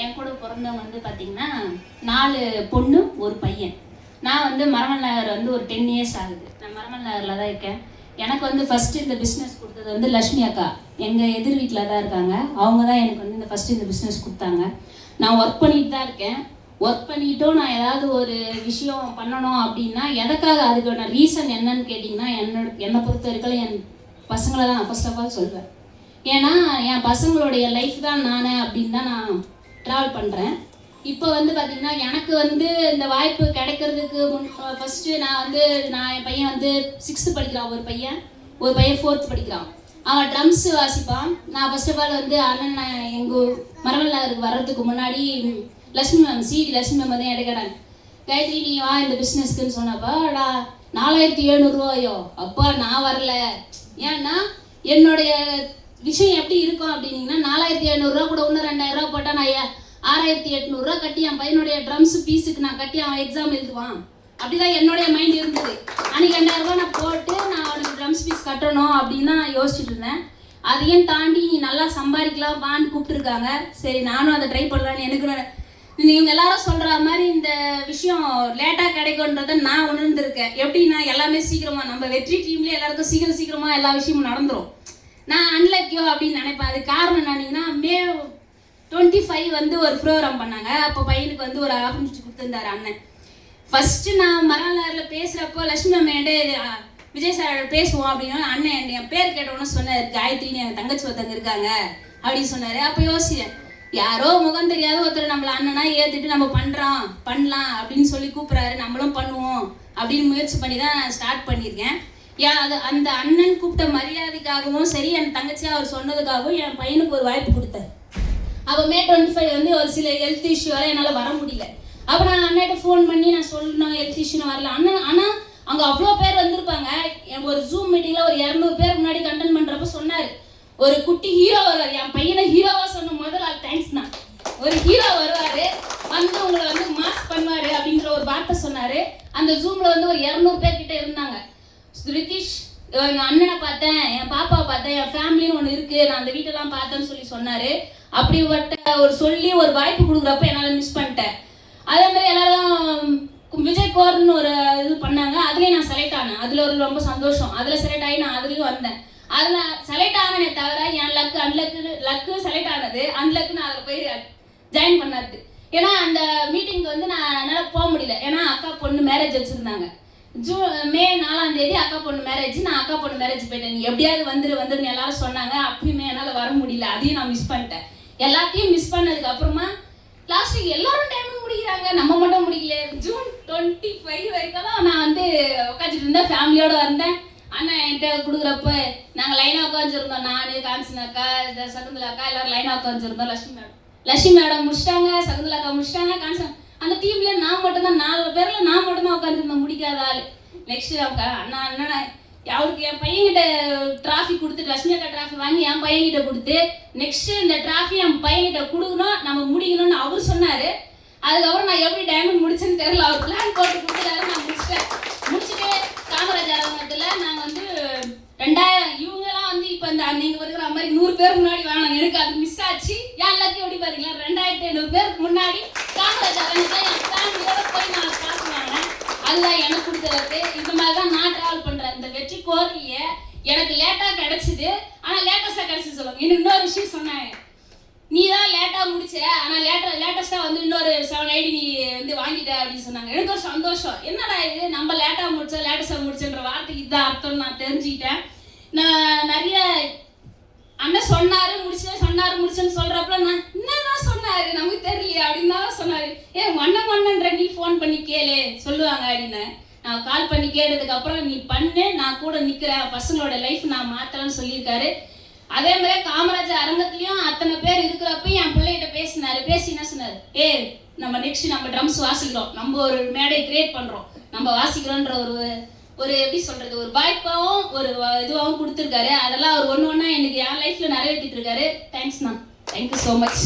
என் கூட பிறந்தவங்க வந்து பார்த்தீங்கன்னா 4 பொண்ணு ஒரு பையன். நான் வந்து மரமல் நகர் வந்து ஒரு 10 இயர்ஸ் ஆகுது. நான் மரமல் நகரில் தான் இருக்கேன். எனக்கு வந்து ஃபஸ்ட்டு இந்த பிஸ்னஸ் கொடுத்தது வந்து லக்ஷ்மி அக்கா, எங்கள் எதிர் வீட்டில் தான் இருக்காங்க. அவங்க தான் எனக்கு வந்து ஃபஸ்ட்டு இந்த பிஸ்னஸ் கொடுத்தாங்க. நான் ஒர்க் பண்ணிட்டு தான் இருக்கேன். ஒர்க் பண்ணிட்டும் நான் ஏதாவது ஒரு விஷயம் பண்ணணும் அப்படின்னா எதுக்காக அதுக்கான ரீசன் என்னன்னு கேட்டிங்கன்னா என்னை பொறுத்த வரைக்கும் என் பசங்களை தான் ஃபர்ஸ்ட் ஆஃப் ஆல் சொல்வேன். ஏன்னா என் பசங்களுடைய லைஃப் தான் நான் அப்படின்னு தான் நான் ட்ராவல் பண்ணுறேன். இப்போ வந்து பார்த்திங்கன்னா எனக்கு வந்து இந்த வாய்ப்பு கிடைக்கிறதுக்கு ஃபஸ்ட்டு நான் என் பையன் வந்து 6th படிக்கிறான். ஒரு பையன் 4th படிக்கிறான். அவன் ட்ரம்ஸ் வாசிப்பான். நான் ஃபர்ஸ்ட் ஆஃப் ஆல் வந்து அண்ணன் எங்கள் மரமல் நகருக்கு வர்றதுக்கு முன்னாடி லக்ஷ்மி மேம் லக்ஷ்மி மேம் வந்து என்கிட்ட கேட்டாங்க, காயத்ரி நீ வா இந்த பிஸ்னஸ்க்குன்னு சொன்னப்பா 4700 ரூபாயோ. அப்பா நான் வரல. ஏன்னா என்னுடைய விஷயம் எப்படி இருக்கும் அப்படின்னீங்கன்னா 4700 ரூபா கூட இன்னும் 2000 ரூபா போட்டால் நான் 6800 ரூபா கட்டி என் பையனுடைய ட்ரம்ஸ் ஃபீஸுக்கு நான் கட்டி அவன் எக்ஸாம் எழுதுவான். அப்படிதான் என்னுடைய மைண்ட் இருந்தது. அன்றைக்கி 2000 ரூபா நான் போட்டு நான் அவனுக்கு ட்ரம்ஸ் ஃபீஸ் கட்டணும் அப்படின்னு தான் நான் யோசிச்சுட்டு இருந்தேன். அதையும் தாண்டி நீ நல்லா சம்பாதிக்கலாம் வான்னு கூப்பிட்டுருக்காங்க. சரி நானும் அதை ட்ரை பண்ணலான்னு எனக்கு நீங்கள் எல்லாரும் சொல்கிற மாதிரி இந்த விஷயம் லேட்டாக கிடைக்குன்றதை நான் உணர்ந்துருக்கேன். எப்படின்னா எல்லாமே சீக்கிரமாக நம்ம வெற்றி டீம்லேயே எல்லாருக்கும் சீக்கிரமாக எல்லா விஷயமும் நடந்துடும். நான் அன்லக்கியோ அப்படின்னு நினைப்பேன். அது காரணம் என்னன்னா May 25 வந்து ஒரு ப்ரோக்ராம் பண்ணாங்க. அப்போ பையனுக்கு வந்து ஒரு ஆப்பர்ச்சுனிட்டி கொடுத்துருந்தாரு அண்ணன். ஃபஸ்ட்டு நான் மரநகரில் பேசுகிறப்போ லக்ஷ்மி மேம் என்கிட்ட விஜய் சார் பேசுவோம் அப்படின்னா அண்ணன் என் பேர் கேட்டோன்னு சொன்னார், காயத்ரின்னு என் தங்கச்சி ஒருத்தங்க இருக்காங்க அப்படின்னு சொன்னார். அப்போ யோசிச்சேன், யாரோ முகம் தெரியாத ஒருத்தர் நம்மளை அண்ணனா ஏற்றுட்டு நம்ம பண்ணலாம் அப்படின்னு சொல்லி கூப்பிட்றாரு, நம்மளும் பண்ணுவோம் அப்படின்னு முயற்சி பண்ணி தான் நான் ஸ்டார்ட் பண்ணியிருக்கேன். அது அந்த அண்ணன் கூப்பிட்ட மரியாதைக்காகவும் சரி என் தங்கச்சியாக அவர் சொன்னதுக்காகவும் என் பையனுக்கு ஒரு வாய்ப்பு கொடுத்தாரு. அப்போ May 25 வந்து ஒரு சில ஹெல்த் இஷ்யூவால் என்னால் வர முடியல. அப்போ நான் அண்ணன்கிட்ட ஃபோன் பண்ணி நான் சொல்லணும் ஹெல்த் இஷ்யூன்னு வரல அண்ணன். ஆனால் அங்கே அவ்வளோ பேர் வந்திருப்பாங்க. ஒரு ஜூம் மீட்டிங்கில் ஒரு 200 பேர் முன்னாடி கண்டென்ட் பண்ணுறப்ப சொன்னார், ஒரு குட்டி ஹீரோ வருவார். என் பையனை ஹீரோவாக சொன்ன முதல் ஆள் தேங்க்ஸ் தான். ஒரு ஹீரோ வருவார் வந்து உங்களை வந்து மாஸ் பண்ணுவார் அப்படின்ற ஒரு வார்த்தை சொன்னார். அந்த ஜூமில் வந்து ஒரு 200 பேர் கிட்ட இருந்தாங்க. ரித்திஷ் எங்கள் அண்ணனை பார்த்தேன், என் பாப்பாவை பார்த்தேன், என் ஃபேமிலின்னு ஒன்று இருக்குது, நான் அந்த வீட்டெல்லாம் பார்த்தேன்னு சொன்னார். அப்படிப்பட்ட ஒரு சொல்லி ஒரு வாய்ப்பு கொடுக்குறப்ப என்னால் மிஸ் பண்ணிட்டேன். அதே மாதிரி எல்லாரும் விஜய் கோர்னு ஒரு இது பண்ணாங்க. அதுலேயும் நான் செலக்ட் ஆனேன். அதில் ஒரு ரொம்ப சந்தோஷம். அதில் செலக்ட் ஆகி நான் அதுலேயும் வந்தேன். அதில் செலக்ட் ஆனே தவிர என் லக்கு செலக்ட் ஆனது அன்லக்கு நான் அதில் போய் ஜாயின் பண்ணாது. ஏன்னா அந்த மீட்டிங்க்கு வந்து நான் என்னால் போக முடியல. ஏன்னா அக்கா பொண்ணு மேரேஜ் வச்சுருந்தாங்க. May 4 அக்கா பொண்ணு மேரேஜ். நான் அக்கா பொண்ணு மேரேஜ் போயிட்டேன். நீ எப்படியாவது வந்துருன்னு எல்லாரும் சொன்னாங்க. அப்பயுமே என்னால் வர முடியல. அதையும் நான் மிஸ் பண்ணிட்டேன். எல்லாத்தையும் மிஸ் பண்ணதுக்கு அப்புறமா லாஸ்ட்டுக்கு எல்லாரும் டைமும் முடிக்கிறாங்க, நம்ம மட்டும் முடிக்கல. June 25 வரைக்கும் தான் நான் வந்து உட்காந்துட்டு இருந்தேன். ஃபேமிலியோடு வந்தேன். அண்ணன் என்கிட்ட கொடுக்குறப்ப நாங்கள் லைனாக உட்காந்துருந்தோம். நான் கான்சின் அக்கா, சகுந்தலா அக்கா எல்லாரும் லைனாக உட்காந்துருந்தோம். லட்சுமி மேடம் முடிச்சிட்டாங்க, சகுந்தலா அக்கா முடிச்சிட்டாங்க, கான்சின். அந்த டீம்ல நான் மட்டும்தான் 4 பேர்ல நான் மட்டும்தான் உட்காந்துருந்தேன் முடிக்காத ஆள். நெக்ஸ்ட் அண்ணா அவருக்கு என் பையன்கிட்ட டிராஃபி கொடுத்து லட்சுமி அக்கா டிராஃபி வாங்கி என் பையன்கிட்ட கொடுத்து நெக்ஸ்ட் இந்த டிராஃபி என் பையன்கிட்ட கொடுக்கணும், நம்ம முடிக்கணும்னு அவர் சொன்னார். அதுக்கப்புறம் நான் எப்படி டைமண்ட் முடிச்சேன்னு தெரியல. அவர் பிளான் போட்டு கொடுத்துட்டாரு. நான் முடிச்சுட்டு காமராஜ் அரங்கத்தில் நாங்கள் வந்து 2000 இவங்கெல்லாம் வந்து இப்போ இந்த நீங்கள் இருக்கிற மாதிரி 100 பேர் முன்னாடி வாங்கினாங்க. எனக்கு அது மிஸ் ஆச்சு. ஏன் எல்லாத்தையும் எப்படி பார்த்தீங்களா 2500 பேருக்கு முன்னாடி காமராஜ் அரங்கத்தில் என் ஃபேமிலியோட போய் நான் காசு வாங்கினேன். அதுதான் எனக்கு கொடுத்தது. இந்த மாதிரி தான் நான் ட்ராவல் பண்ணுறேன். இந்த வெற்றி கோரிலையே எனக்கு லேட்டாக கிடச்சிது. ஆனால் லேட்டஸ்ட்டாக கிடச்சி சொல்லுவாங்க. எனக்கு இன்னொரு விஷயம் சொன்னாங்க, நீ தான் லேட்டாக முடிச்ச ஆனால் லேட்டஸ்ட்டாக வந்து இன்னொரு 780 நீ வந்து வாங்கிட்ட அப்படின்னு சொன்னாங்க. எனக்கு ஒரு சந்தோஷம். என்னடா இது நம்ம லேட்டஸ்ட்டாக முடிச்சன்ற வார்த்தைக்கு இதுதான் அர்த்தம் நான் தெரிஞ்சுக்கிட்டேன். நான் நிறைய அண்ணன் முடிச்சேன்னு சொல்கிறப்ப நான் என்னதான் சொன்னார் நமக்கு தெரியலையே அப்படின்னு தான் சொன்னார். மண்ணன்ற நீ ஃபோன் பண்ணி கேளு சொல்லுவாங்க அப்படின்னு நான் கால் பண்ணி கேட்டதுக்கப்புறம் நீ பண்ணு, நான் கூட நிற்கிறேன், பசங்களோட லைஃப் நான் மாற்றலான்னு சொல்லியிருக்காரு. அதே மாதிரி காமராஜர் அரங்கத்துலேயும் அத்தனை பேர் இருக்கிறப்ப என் பிள்ளைகிட்ட பேசி என்ன சொன்னார், நம்ம நெக்ஸ்ட் நம்ம ட்ரம்ஸ் வாசிக்கிறோம், நம்ம ஒரு மேடை கிரியேட் பண்ணுறோம், நம்ம வாசிக்கிறோன்ற ஒரு எப்படி சொல்கிறது ஒரு வாய்ப்பாகவும் ஒரு இதுவாகவும் கொடுத்துருக்காரு. அதெல்லாம் அவர் ஒன்று ஒன்றா எனக்கு என் லைஃப்பில் நிறைவேற்றிட்டு இருக்காரு. தேங்க்ஸ்ண்ணா. Thank you so much.